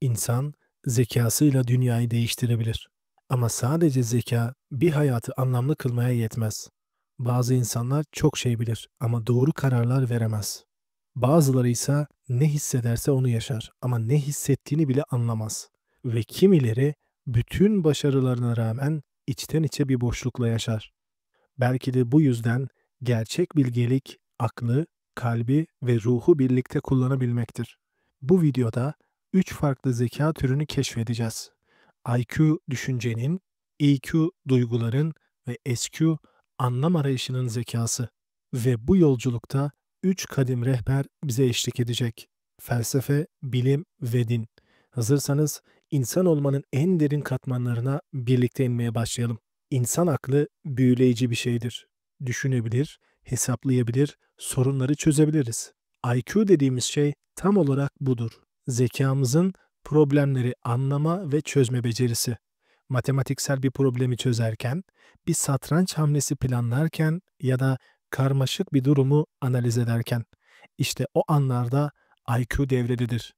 İnsan zekasıyla dünyayı değiştirebilir. Ama sadece zeka bir hayatı anlamlı kılmaya yetmez. Bazı insanlar çok şey bilir ama doğru kararlar veremez. Bazıları ise ne hissederse onu yaşar ama ne hissettiğini bile anlamaz. Ve kimileri bütün başarılarına rağmen içten içe bir boşlukla yaşar. Belki de bu yüzden gerçek bilgelik aklı, kalbi ve ruhu birlikte kullanabilmektir. Bu videoda 3 farklı zeka türünü keşfedeceğiz. IQ düşüncenin, EQ duyguların ve SQ anlam arayışının zekası. Ve bu yolculukta 3 kadim rehber bize eşlik edecek. Felsefe, bilim ve din. Hazırsanız insan olmanın en derin katmanlarına birlikte inmeye başlayalım. İnsan aklı büyüleyici bir şeydir. Düşünebilir, hesaplayabilir, sorunları çözebiliriz. IQ dediğimiz şey tam olarak budur. Zekamızın problemleri anlama ve çözme becerisi. Matematiksel bir problemi çözerken, bir satranç hamlesi planlarken ya da karmaşık bir durumu analiz ederken, işte o anlarda IQ devrededir.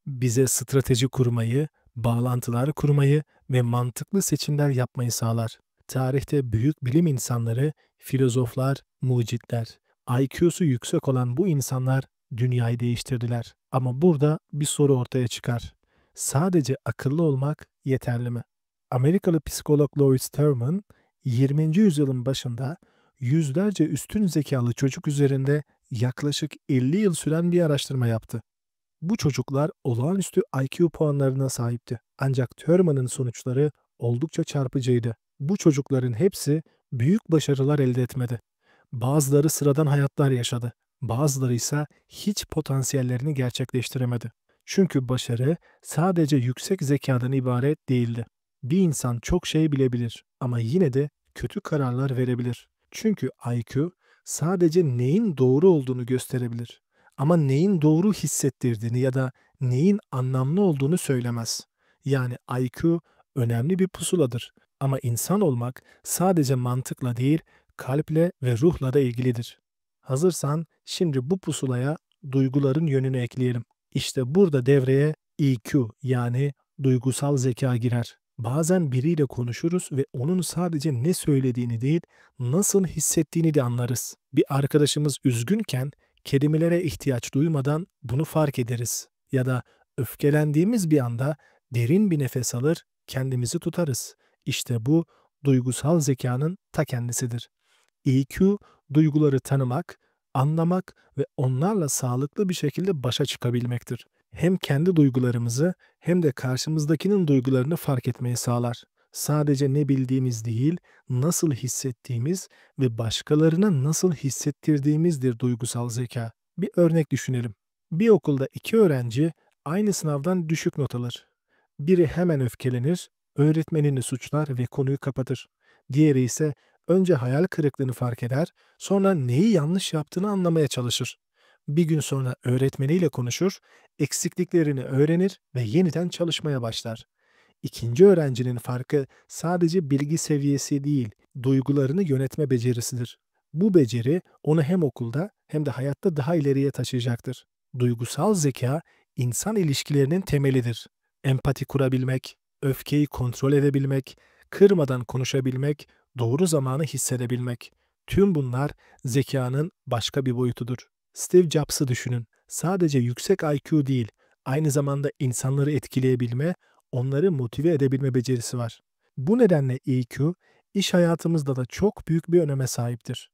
Bize strateji kurmayı, bağlantılar kurmayı ve mantıklı seçimler yapmayı sağlar. Tarihte büyük bilim insanları, filozoflar, mucitler, IQ'su yüksek olan bu insanlar dünyayı değiştirdiler. Ama burada bir soru ortaya çıkar. Sadece akıllı olmak yeterli mi? Amerikalı psikolog Louis Terman, 20. yüzyılın başında yüzlerce üstün zekalı çocuk üzerinde yaklaşık 50 yıl süren bir araştırma yaptı. Bu çocuklar olağanüstü IQ puanlarına sahipti. Ancak Thurman'ın sonuçları oldukça çarpıcıydı. Bu çocukların hepsi büyük başarılar elde etmedi. Bazıları sıradan hayatlar yaşadı. Bazıları ise hiç potansiyellerini gerçekleştiremedi. Çünkü başarı sadece yüksek zekadan ibaret değildi. Bir insan çok şey bilebilir ama yine de kötü kararlar verebilir. Çünkü IQ sadece neyin doğru olduğunu gösterebilir. Ama neyin doğru hissettirdiğini ya da neyin anlamlı olduğunu söylemez. Yani IQ önemli bir pusuladır. Ama insan olmak sadece mantıkla değil, kalple ve ruhla da ilgilidir. Hazırsan şimdi bu pusulaya duyguların yönünü ekleyelim. İşte burada devreye EQ yani duygusal zeka girer. Bazen biriyle konuşuruz ve onun sadece ne söylediğini değil, nasıl hissettiğini de anlarız. Bir arkadaşımız üzgünken kelimelere ihtiyaç duymadan bunu fark ederiz. Ya da öfkelendiğimiz bir anda derin bir nefes alır, kendimizi tutarız. İşte bu duygusal zekanın ta kendisidir. EQ, duyguları tanımak, anlamak ve onlarla sağlıklı bir şekilde başa çıkabilmektir. Hem kendi duygularımızı hem de karşımızdakinin duygularını fark etmeyi sağlar. Sadece ne bildiğimiz değil, nasıl hissettiğimiz ve başkalarına nasıl hissettirdiğimizdir duygusal zeka. Bir örnek düşünelim. Bir okulda iki öğrenci aynı sınavdan düşük not alır. Biri hemen öfkelenir, öğretmenini suçlar ve konuyu kapatır. Diğeri ise önce hayal kırıklığını fark eder, sonra neyi yanlış yaptığını anlamaya çalışır. Bir gün sonra öğretmeniyle konuşur, eksikliklerini öğrenir ve yeniden çalışmaya başlar. İkinci öğrencinin farkı sadece bilgi seviyesi değil, duygularını yönetme becerisidir. Bu beceri onu hem okulda hem de hayatta daha ileriye taşıyacaktır. Duygusal zeka insan ilişkilerinin temelidir. Empati kurabilmek, öfkeyi kontrol edebilmek, kırmadan konuşabilmek, doğru zamanı hissedebilmek. Tüm bunlar zekanın başka bir boyutudur. Steve Jobs'ı düşünün. Sadece yüksek IQ değil, aynı zamanda insanları etkileyebilme, onları motive edebilme becerisi var. Bu nedenle EQ, iş hayatımızda da çok büyük bir öneme sahiptir.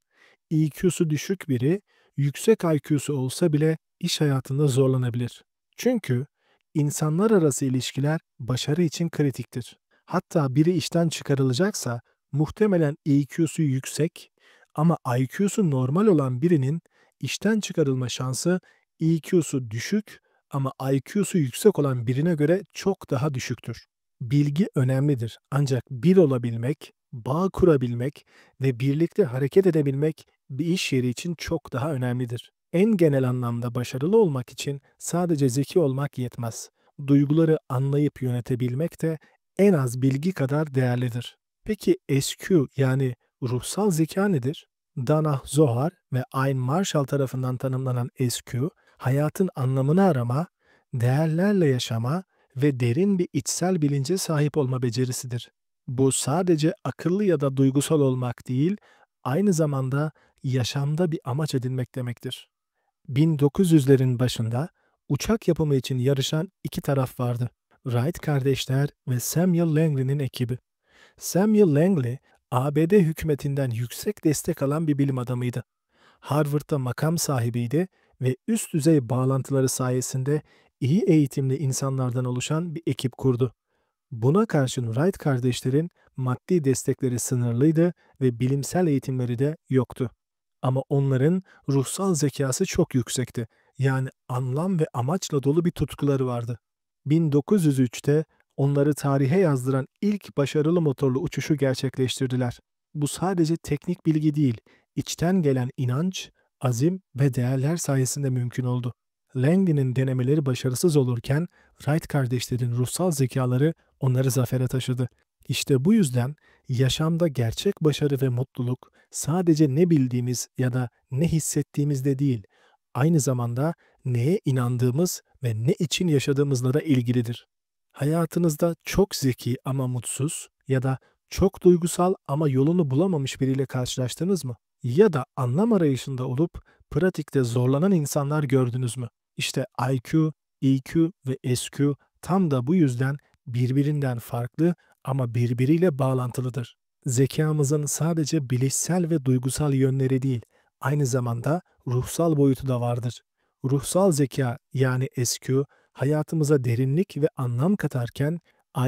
EQ'su düşük biri, yüksek IQ'su olsa bile iş hayatında zorlanabilir. Çünkü insanlar arası ilişkiler başarı için kritiktir. Hatta biri işten çıkarılacaksa muhtemelen EQ'su yüksek ama IQ'su normal olan birinin işten çıkarılma şansı EQ'su düşük ama IQ'su yüksek olan birine göre çok daha düşüktür. Bilgi önemlidir ancak bir olabilmek, bağ kurabilmek ve birlikte hareket edebilmek bir iş yeri için çok daha önemlidir. En genel anlamda başarılı olmak için sadece zeki olmak yetmez. Duyguları anlayıp yönetebilmek de en az bilgi kadar değerlidir. Peki SQ yani ruhsal zeka nedir? Dana Zohar ve Ayn Marshall tarafından tanımlanan SQ, hayatın anlamını arama, değerlerle yaşama ve derin bir içsel bilince sahip olma becerisidir. Bu sadece akıllı ya da duygusal olmak değil, aynı zamanda yaşamda bir amaç edinmek demektir. 1900'lerin başında uçak yapımı için yarışan iki taraf vardı. Wright kardeşler ve Samuel Langley'nin ekibi. Samuel Langley, ABD hükümetinden yüksek destek alan bir bilim adamıydı. Harvard'da makam sahibiydi ve üst düzey bağlantıları sayesinde iyi eğitimli insanlardan oluşan bir ekip kurdu. Buna karşın Wright kardeşlerin maddi destekleri sınırlıydı ve bilimsel eğitimleri de yoktu. Ama onların ruhsal zekası çok yüksekti. Yani anlam ve amaçla dolu bir tutkuları vardı. 1903'te onları tarihe yazdıran ilk başarılı motorlu uçuşu gerçekleştirdiler. Bu sadece teknik bilgi değil, içten gelen inanç, azim ve değerler sayesinde mümkün oldu. Langley'nin denemeleri başarısız olurken Wright kardeşlerin ruhsal zekaları onları zafere taşıdı. İşte bu yüzden yaşamda gerçek başarı ve mutluluk sadece ne bildiğimiz ya da ne hissettiğimizde değil, aynı zamanda neye inandığımız ve ne için yaşadığımızla da ilgilidir. Hayatınızda çok zeki ama mutsuz ya da çok duygusal ama yolunu bulamamış biriyle karşılaştınız mı? Ya da anlam arayışında olup pratikte zorlanan insanlar gördünüz mü? İşte IQ, EQ ve SQ tam da bu yüzden birbirinden farklı ama birbiriyle bağlantılıdır. Zekamızın sadece bilişsel ve duygusal yönleri değil, aynı zamanda ruhsal boyutu da vardır. Ruhsal zeka yani SQ hayatımıza derinlik ve anlam katarken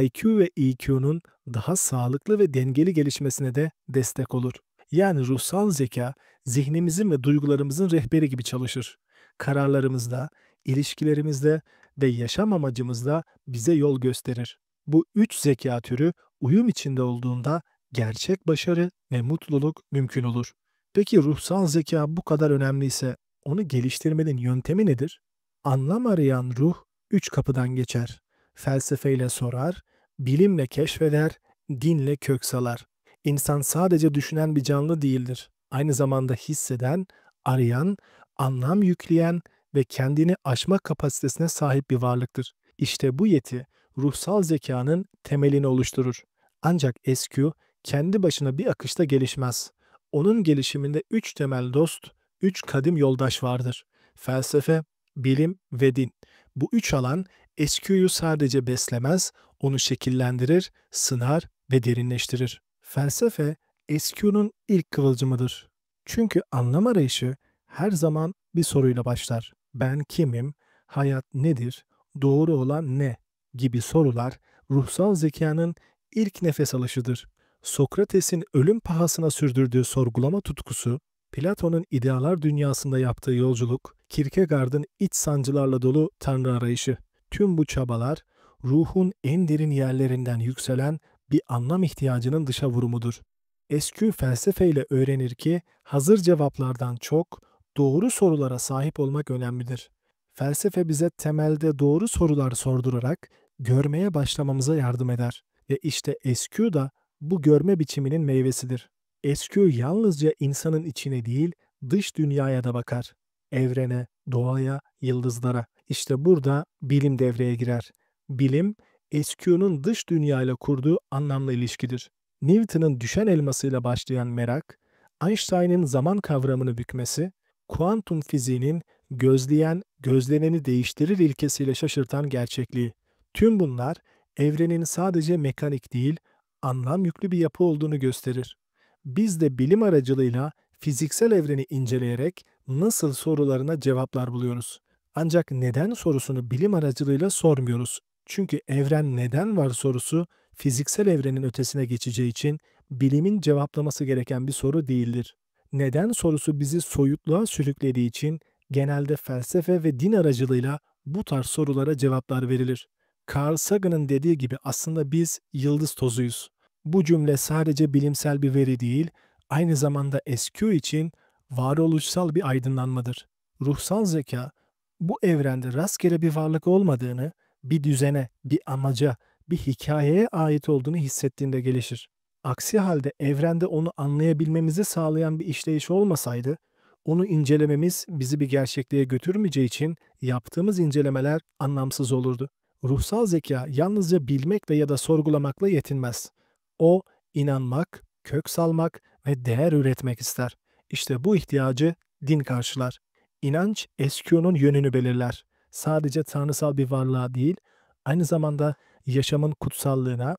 IQ ve EQ'nun daha sağlıklı ve dengeli gelişmesine de destek olur. Yani ruhsal zeka zihnimizin ve duygularımızın rehberi gibi çalışır. Kararlarımızda, ilişkilerimizde ve yaşam amacımızda bize yol gösterir. Bu üç zeka türü uyum içinde olduğunda gerçek başarı ve mutluluk mümkün olur. Peki ruhsal zeka bu kadar önemliyse onu geliştirmenin yöntemi nedir? Anlam arayan ruh üç kapıdan geçer. Felsefeyle sorar, bilimle keşfeder, dinle kök salar. İnsan sadece düşünen bir canlı değildir. Aynı zamanda hisseden, arayan, anlam yükleyen ve kendini aşma kapasitesine sahip bir varlıktır. İşte bu yeti ruhsal zekanın temelini oluşturur. Ancak SQ kendi başına bir akışta gelişmez. Onun gelişiminde üç temel dost, üç kadim yoldaş vardır. Felsefe, bilim ve din. Bu üç alan SQ'yu sadece beslemez, onu şekillendirir, sınar ve derinleştirir. Felsefe, SQ'nun ilk kıvılcımıdır. Çünkü anlam arayışı her zaman bir soruyla başlar. Ben kimim? Hayat nedir? Doğru olan ne? Gibi sorular ruhsal zekanın ilk nefes alışıdır. Sokrates'in ölüm pahasına sürdürdüğü sorgulama tutkusu, Platon'un idealar dünyasında yaptığı yolculuk, Kierkegaard'ın iç sancılarla dolu tanrı arayışı. Tüm bu çabalar ruhun en derin yerlerinden yükselen bir anlam ihtiyacının dışa vurumudur. SQ felsefeyle öğrenir ki hazır cevaplardan çok doğru sorulara sahip olmak önemlidir. Felsefe bize temelde doğru sorular sordurarak görmeye başlamamıza yardım eder. Ve işte SQ da bu görme biçiminin meyvesidir. SQ yalnızca insanın içine değil, dış dünyaya da bakar. Evrene, doğaya, yıldızlara. İşte burada bilim devreye girer. Bilim, SQ'nun dış dünyayla kurduğu anlamlı ilişkidir. Newton'un düşen elmasıyla başlayan merak, Einstein'ın zaman kavramını bükmesi, kuantum fiziğinin gözleyen, gözleneni değiştirir ilkesiyle şaşırtan gerçekliği. Tüm bunlar evrenin sadece mekanik değil, anlam yüklü bir yapı olduğunu gösterir. Biz de bilim aracılığıyla fiziksel evreni inceleyerek nasıl sorularına cevaplar buluyoruz. Ancak neden sorusunu bilim aracılığıyla sormuyoruz. Çünkü evren neden var sorusu fiziksel evrenin ötesine geçeceği için bilimin cevaplaması gereken bir soru değildir. Neden sorusu bizi soyutluğa sürüklediği için genelde felsefe ve din aracılığıyla bu tarz sorulara cevaplar verilir. Carl Sagan'ın dediği gibi aslında biz yıldız tozuyuz. Bu cümle sadece bilimsel bir veri değil, aynı zamanda SQ için varoluşsal bir aydınlanmadır. Ruhsal zeka, bu evrende rastgele bir varlık olmadığını, bir düzene, bir amaca, bir hikayeye ait olduğunu hissettiğinde gelişir. Aksi halde evrende onu anlayabilmemizi sağlayan bir işleyiş olmasaydı, onu incelememiz bizi bir gerçekliğe götürmeyeceği için yaptığımız incelemeler anlamsız olurdu. Ruhsal zeka yalnızca bilmekle ya da sorgulamakla yetinmez. O, inanmak, kök salmak ve değer üretmek ister. İşte bu ihtiyacı din karşılar. İnanç, SQ'nun yönünü belirler. Sadece tanrısal bir varlığa değil, aynı zamanda yaşamın kutsallığına,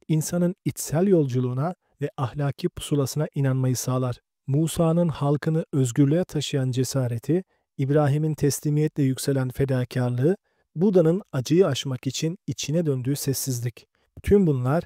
insanın içsel yolculuğuna ve ahlaki pusulasına inanmayı sağlar. Musa'nın halkını özgürlüğe taşıyan cesareti, İbrahim'in teslimiyetle yükselen fedakarlığı, Buda'nın acıyı aşmak için içine döndüğü sessizlik. Tüm bunlar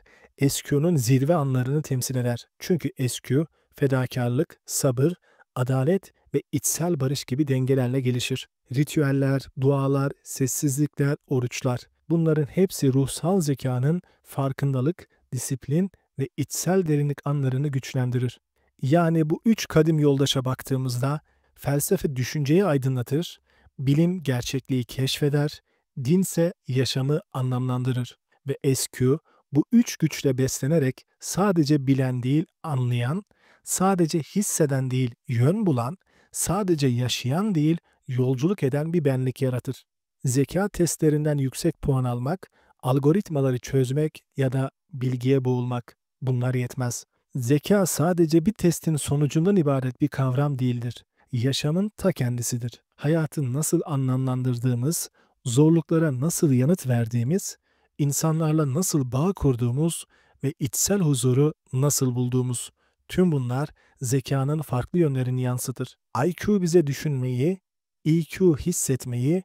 SQ'nun zirve anlarını temsil eder. Çünkü SQ, fedakarlık, sabır, adalet ve içsel barış gibi dengelerle gelişir. Ritüeller, dualar, sessizlikler, oruçlar. Bunların hepsi ruhsal zekanın farkındalık, disiplin ve içsel derinlik anlarını güçlendirir. Yani bu üç kadim yoldaşa baktığımızda felsefe düşünceyi aydınlatır, bilim gerçekliği keşfeder, dinse yaşamı anlamlandırır ve SQ bu üç güçle beslenerek sadece bilen değil anlayan, sadece hisseden değil yön bulan, sadece yaşayan değil yolculuk eden bir benlik yaratır. Zeka testlerinden yüksek puan almak, algoritmaları çözmek ya da bilgiye boğulmak bunlar yetmez. Zeka sadece bir testin sonucundan ibaret bir kavram değildir. Yaşamın ta kendisidir. Hayatı nasıl anlamlandırdığımız, zorluklara nasıl yanıt verdiğimiz, insanlarla nasıl bağ kurduğumuz ve içsel huzuru nasıl bulduğumuz. Tüm bunlar zekanın farklı yönlerini yansıtır. IQ bize düşünmeyi, EQ hissetmeyi,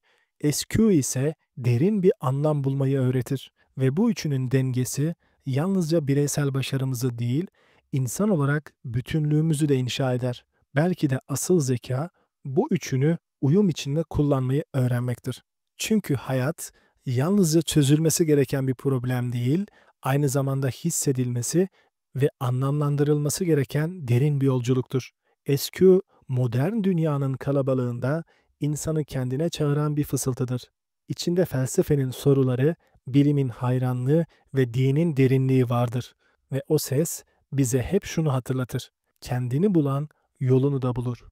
SQ ise derin bir anlam bulmayı öğretir. Ve bu üçünün dengesi yalnızca bireysel başarımızı değil, insan olarak bütünlüğümüzü de inşa eder. Belki de asıl zeka bu üçünü uyum içinde kullanmayı öğrenmektir. Çünkü hayat yalnızca çözülmesi gereken bir problem değil, aynı zamanda hissedilmesi ve anlamlandırılması gereken derin bir yolculuktur. SQ, modern dünyanın kalabalığında insanı kendine çağıran bir fısıltıdır. İçinde felsefenin soruları, bilimin hayranlığı ve dinin derinliği vardır. Ve o ses bize hep şunu hatırlatır: kendini bulan yolunu da bulur.